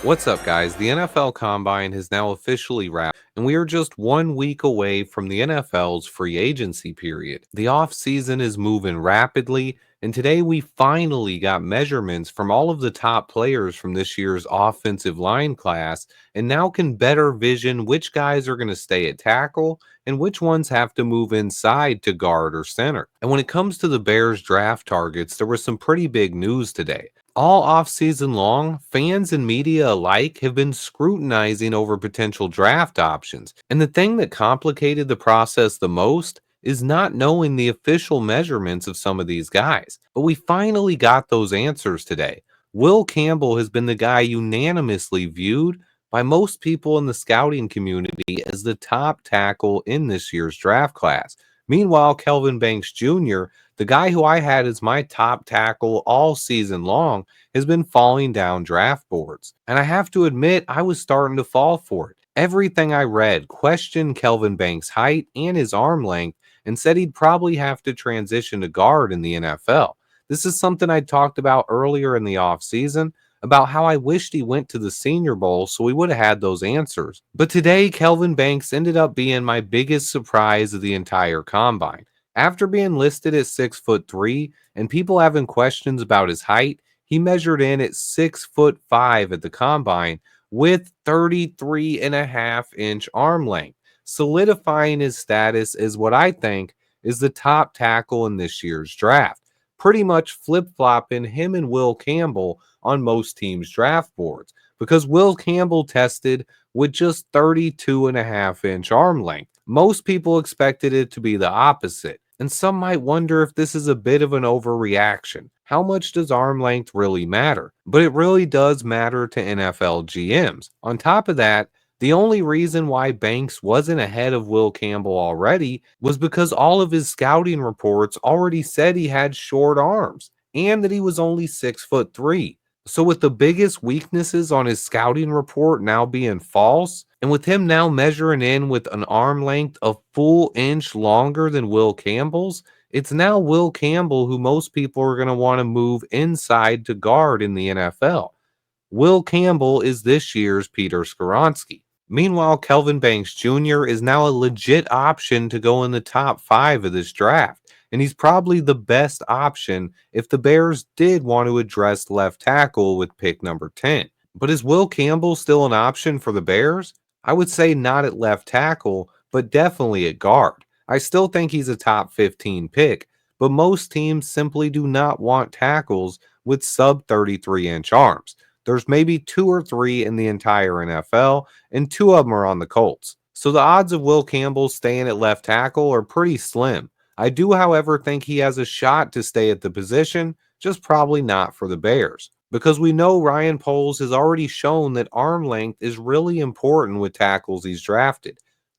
What's up, guys? The NFL Combine has now officially wrapped, and we are just 1 week away from the NFL's free agency period. The offseason is moving rapidly, and today we finally got measurements from all of the top players from this year's offensive line class, and now can better vision which guys are going to stay at tackle and which ones have to move inside to guard or center. And when it comes to the Bears draft targets, there was some pretty big news today. All offseason long, fans and media alike have been scrutinizing over potential draft options. And the thing that complicated the process the most is not knowing the official measurements of some of these guys. But we finally got those answers today. Will Campbell has been the guy unanimously viewed by most people in the scouting community as the top tackle in this year's draft class. Meanwhile, Kelvin Banks Jr., the guy who I had as my top tackle all season long, has been falling down draft boards. And I have to admit, I was starting to fall for it. Everything I read questioned Kelvin Banks' height and his arm length and said he'd probably have to transition to guard in the NFL. This is something I talked about earlier in the offseason about how I wished he went to the Senior Bowl so we would have had those answers. But today, Kelvin Banks ended up being my biggest surprise of the entire combine. After being listed at 6'3" and people having questions about his height, he measured in at 6'5" at the combine with 33.5-inch arm length, solidifying his status as what I think is the top tackle in this year's draft, pretty much flip-flopping him and Will Campbell on most teams' draft boards, because Will Campbell tested with just 32.5-inch arm length. Most people expected it to be the opposite, and some might wonder if this is a bit of an overreaction. How much does arm length really matter? But it really does matter to NFL GMs. On top of that, the only reason why Banks wasn't ahead of Will Campbell already was because all of his scouting reports already said he had short arms and that he was only 6'3". So, with the biggest weaknesses on his scouting report now being false, and with him now measuring in with an arm length a full inch longer than Will Campbell's, it's now Will Campbell who most people are going to want to move inside to guard in the NFL. Will Campbell is this year's Peter Skoronski. Meanwhile, Kelvin Banks Jr. is now a legit option to go in the top 5 of this draft, and he's probably the best option if the Bears did want to address left tackle with pick number 10. But is Will Campbell still an option for the Bears? I would say not at left tackle, but definitely at guard. I still think he's a top 15 pick, but most teams simply do not want tackles with sub 33-inch arms. There's maybe 2 or 3 in the entire NFL, and 2 of them are on the Colts. So the odds of Will Campbell staying at left tackle are pretty slim. I do, however, think he has a shot to stay at the position, just probably not for the Bears. Because we know Ryan Poles has already shown that arm length is really important with tackles he's drafted.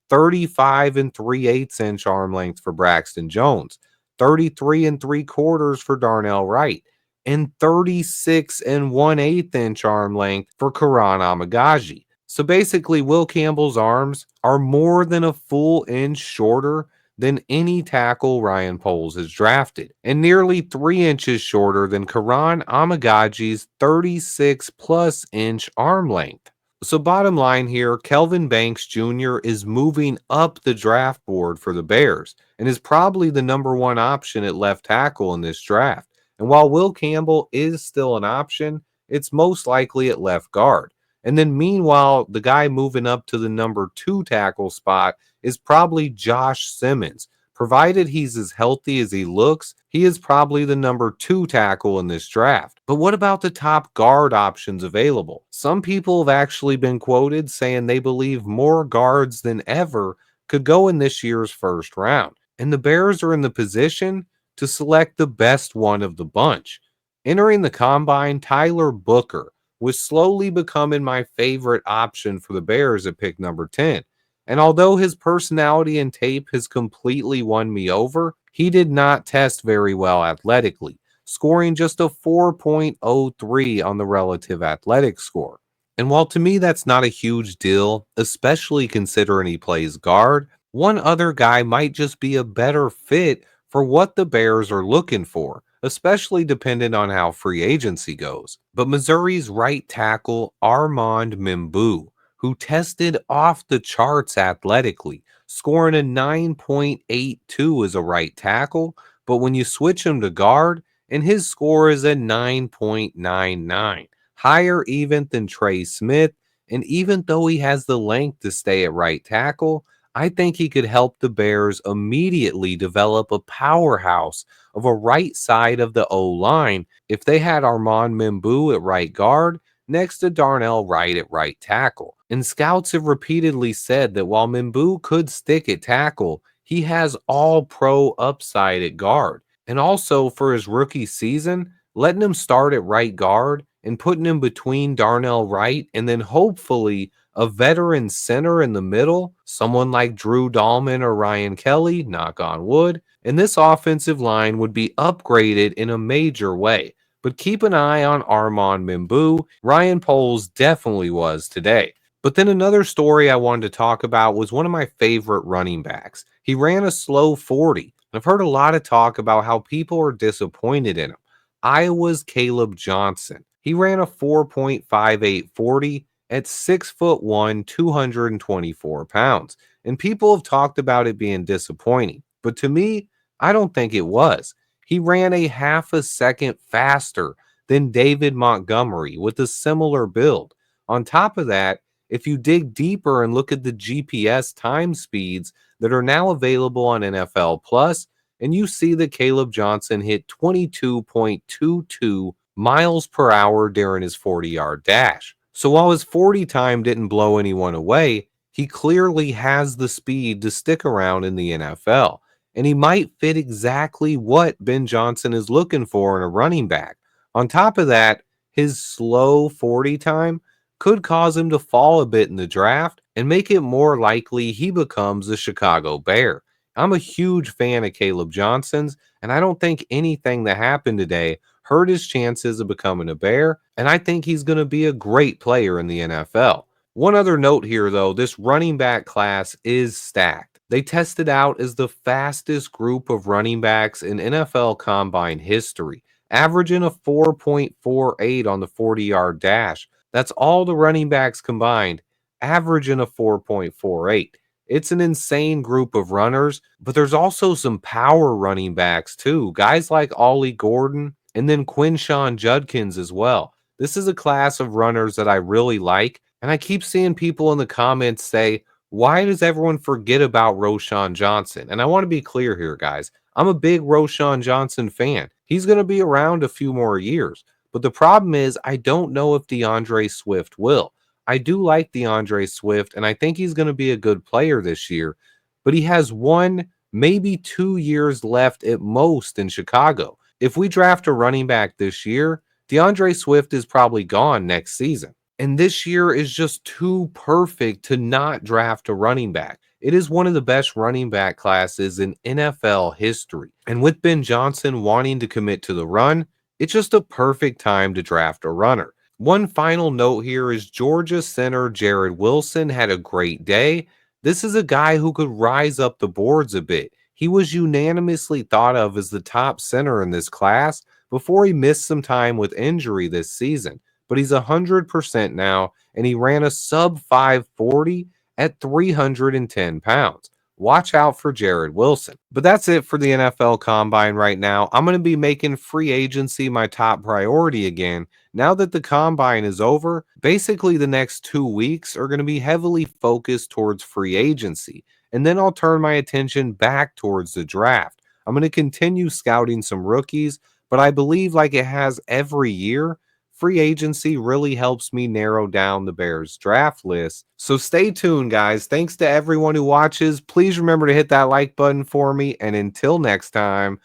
35 and 3/8-inch arm length for Braxton Jones, 33 and 3/4 for Darnell Wright, and 36 and 1/8-inch arm length for Karan Amagaji. So basically, Will Campbell's arms are more than a full inch shorter than any tackle Ryan Poles has drafted, and nearly 3 inches shorter than Karan Amagaji's 36 plus inch arm length. So bottom line here, Kelvin Banks Jr. is moving up the draft board for the Bears and is probably the number 1 option at left tackle in this draft. And while Will Campbell is still an option, it's most likely at left guard. And then meanwhile, the guy moving up to the number 2 tackle spot is probably Josh Simmons. Provided he's as healthy as he looks, he is probably the number 2 tackle in this draft. But what about the top guard options available? Some people have actually been quoted saying they believe more guards than ever could go in this year's first round. And the Bears are in the position to select the best one of the bunch. Entering the combine, Tyler Booker was slowly becoming my favorite option for the Bears at pick number 10. And although his personality and tape has completely won me over, he did not test very well athletically, scoring just a 4.03 on the relative athletic score. And while to me that's not a huge deal, especially considering he plays guard, one other guy might just be a better fit for what the Bears are looking for. especially dependent on how free agency goes. But Missouri's right tackle Armand Mimbu, who tested off the charts athletically, scoring a 9.82 as a right tackle, but when you switch him to guard, and his score is a 9.99, higher even than Trey Smith. And even though he has the length to stay at right tackle, I think he could help the Bears immediately develop a powerhouse of a right side of the O line if they had Armand Mimbu at right guard next to Darnell Wright at right tackle. And scouts have repeatedly said that while Mimbu could stick at tackle, he has all pro upside at guard. And also for his rookie season, letting him start at right guard and putting him between Darnell Wright and then hopefully a veteran center in the middle, someone like Drew Dahlman or Ryan Kelly, knock on wood, and this offensive line would be upgraded in a major way. But keep an eye on Armand Mimbu. Ryan Poles definitely was today. But then another story I wanted to talk about was one of my favorite running backs. He ran a slow 40. I've heard a lot of talk about how people are disappointed in him. Iowa's Caleb Johnson. He ran a 4.5840 at 6'1", 224 pounds. And people have talked about it being disappointing. But to me, I don't think it was. He ran a half a second faster than David Montgomery with a similar build. On top of that, if you dig deeper and look at the GPS time speeds that are now available on NFL Plus, and you see that Caleb Johnson hit 22.22 miles per hour during his 40-yard dash. So while his 40 time didn't blow anyone away, he clearly has the speed to stick around in the NFL. And he might fit exactly what Ben Johnson is looking for in a running back. On top of that, his slow 40 time could cause him to fall a bit in the draft and make it more likely he becomes a Chicago Bear. I'm a huge fan of Caleb Johnson's, and I don't think anything that happened today hurt his chances of becoming a Bear, and I think he's going to be a great player in the NFL. One other note here, though, this running back class is stacked. They tested out as the fastest group of running backs in NFL Combine history, averaging a 4.48 on the 40-yard dash. That's all the running backs combined, averaging a 4.48. It's an insane group of runners, but there's also some power running backs too. Guys like Ollie Gordon and then Quinshawn Judkins as well. This is a class of runners that I really like, and I keep seeing people in the comments say, why does everyone forget about Roschon Johnson? And I want to be clear here, guys. I'm a big Roschon Johnson fan. He's going to be around a few more years. But the problem is, I don't know if DeAndre Swift will. I do like DeAndre Swift, and I think he's going to be a good player this year. But he has 1, maybe 2 years left at most in Chicago. If we draft a running back this year, DeAndre Swift is probably gone next season. And this year is just too perfect to not draft a running back. It is one of the best running back classes in NFL history. And with Ben Johnson wanting to commit to the run, it's just a perfect time to draft a runner. One final note here is Georgia center Jared Wilson had a great day. This is a guy who could rise up the boards a bit. He was unanimously thought of as the top center in this class before he missed some time with injury this season. But he's 100% now, and he ran a sub 540 at 310 pounds. Watch out for Jared Wilson. But that's it for the NFL Combine right now. I'm going to be making free agency my top priority again. Now that the Combine is over, basically the next 2 weeks are going to be heavily focused towards free agency. And then I'll turn my attention back towards the draft. I'm going to continue scouting some rookies, but I believe, like it has every year, free agency really helps me narrow down the Bears draft list. So stay tuned, guys. Thanks to everyone who watches. Please remember to hit that like button for me. And until next time,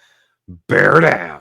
bear down.